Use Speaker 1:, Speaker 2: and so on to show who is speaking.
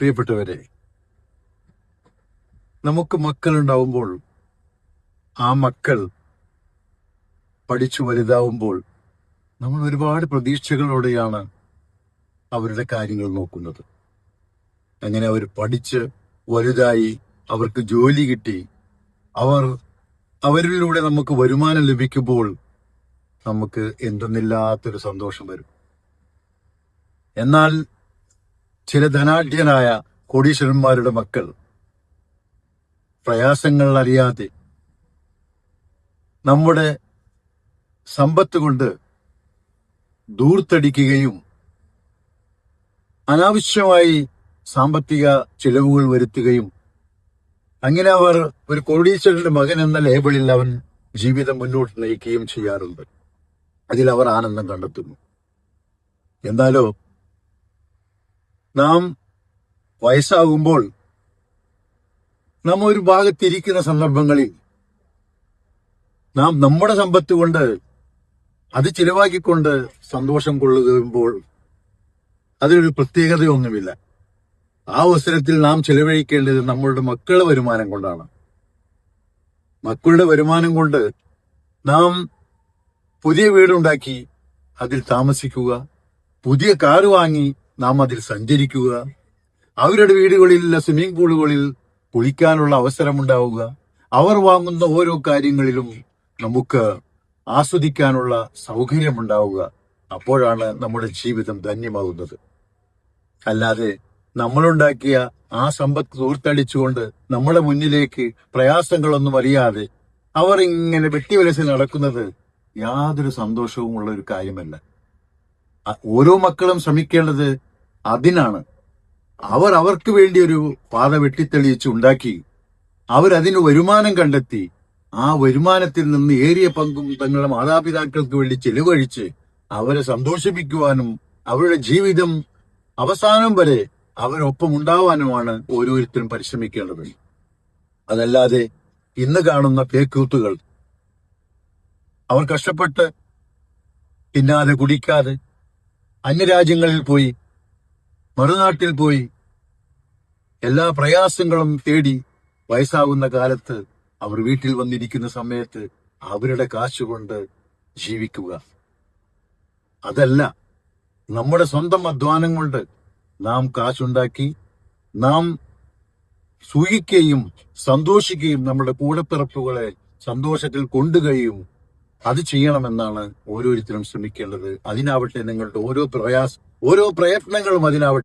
Speaker 1: പ്രിയപ്പെട്ടവരെ, നമുക്ക് മക്കളുണ്ടാവുമ്പോൾ ആ മക്കൾ പഠിച്ചു വലുതാവുമ്പോൾ നമ്മൾ ഒരുപാട് പ്രതീക്ഷകളോടെയാണ് അവരുടെ കാര്യങ്ങൾ നോക്കുന്നത്. അങ്ങനെ അവർ പഠിച്ച് വലുതായി അവർക്ക് ജോലി കിട്ടി അവരിലൂടെ നമുക്ക് വരുമാനം ലഭിക്കുമ്പോൾ നമുക്ക് എന്തെന്നില്ലാത്തൊരു സന്തോഷം വരും. എന്നാൽ ചില ധനാഢ്യനായ കോടീശ്വരന്മാരുടെ മക്കൾ പ്രയാസങ്ങൾ അറിയാതെ നമ്മുടെ സമ്പത്ത് കൊണ്ട് ധൂർത്തടിക്കുകയും അനാവശ്യമായി സാമ്പത്തിക ചിലവുകൾ വരുത്തുകയും അങ്ങനെ അവർ ഒരു കോടീശ്വരന്റെ മകൻ എന്ന ലേബിളിൽ അവൻ ജീവിതം മുന്നോട്ട് നയിക്കുകയും ചെയ്യാറുണ്ട്. അതിൽ അവർ ആനന്ദം കണ്ടെത്തുന്നു. എന്നാലോ നാം വയസ്സാകുമ്പോൾ നാം ഒരു ഭാഗത്തിരിക്കുന്ന സന്ദർഭങ്ങളിൽ നാം നമ്മുടെ സമ്പത്ത് കൊണ്ട് അത് ചിലവാക്കിക്കൊണ്ട് സന്തോഷം കൊള്ളുമ്പോൾ അതിനൊരു പ്രത്യേകതയൊന്നുമില്ല. ആ അവസരത്തിൽ നാം ചെലവഴിക്കേണ്ടത് നമ്മളുടെ മക്കളുടെ വരുമാനം കൊണ്ടാണ്. മക്കളുടെ വരുമാനം കൊണ്ട് നാം പുതിയ വീടുണ്ടാക്കി അതിൽ താമസിക്കുക, പുതിയ കാറ് വാങ്ങി നാം അതിൽ സഞ്ചരിക്കുക, അവരുടെ വീടുകളിലുള്ള സ്വിമ്മിംഗ് പൂളുകളിൽ കുളിക്കാനുള്ള അവസരമുണ്ടാവുക, അവർ വാങ്ങുന്ന ഓരോ കാര്യങ്ങളിലും നമുക്ക് ആസ്വദിക്കാനുള്ള സൗകര്യമുണ്ടാവുക. അപ്പോഴാണ് നമ്മുടെ ജീവിതം ധന്യമാകുന്നത്. അല്ലാതെ നമ്മളുണ്ടാക്കിയ ആ സമ്പത്ത് ദൂർത്തടിച്ചുകൊണ്ട് നമ്മുടെ മുന്നിലേക്ക് പ്രയാസങ്ങളൊന്നും അറിയാതെ അവർ ഇങ്ങനെ വെട്ടിവലസിൽ നടക്കുന്നത് യാതൊരു സന്തോഷവും ഉള്ള ഒരു കാര്യമല്ല. ഓരോ മക്കളും ശ്രമിക്കേണ്ടത് അതിനാണ്. അവർക്ക് വേണ്ടി ഒരു പാത വെട്ടിത്തെളിയിച്ച് ഉണ്ടാക്കി അവരതിന് വരുമാനം കണ്ടെത്തി ആ വരുമാനത്തിൽ നിന്ന് ഏറിയ പങ്കും തങ്ങളുടെ മാതാപിതാക്കൾക്ക് വേണ്ടി ചെലവഴിച്ച് അവരെ സന്തോഷിപ്പിക്കുവാനും അവരുടെ ജീവിതം അവസാനം വരെ അവരൊപ്പം ഉണ്ടാവാനുമാണ് ഓരോരുത്തരും പരിശ്രമിക്കേണ്ടത്. അതല്ലാതെ ഇന്ന് കാണുന്ന പേക്കൂത്തുകൾ, അവർ കഷ്ടപ്പെട്ട് തിന്നാതെ കുടിക്കാതെ അന്യരാജ്യങ്ങളിൽ പോയി മറുനാട്ടിൽ പോയി എല്ലാ പ്രയാസങ്ങളും തേടി വയസ്സാകുന്ന കാലത്ത് അവർ വീട്ടിൽ വന്നിരിക്കുന്ന സമയത്ത് അവരുടെ കാശുകൊണ്ട് ജീവിക്കുക. അതല്ല, നമ്മുടെ സ്വന്തം അധ്വാനം കൊണ്ട് നാം കാശുണ്ടാക്കി നാം സുഖിക്കുകയും സന്തോഷിക്കുകയും നമ്മുടെ കൂടപ്പിറപ്പുകളെ സന്തോഷത്തിൽ കൊണ്ടുകയും അത് ചെയ്യണമെന്നാണ് ഓരോരുത്തരും ശ്രമിക്കേണ്ടത്. അതിനാവട്ടെ നിങ്ങളുടെ ഓരോ പ്രയത്നങ്ങളും അതിനാവട്ടെ.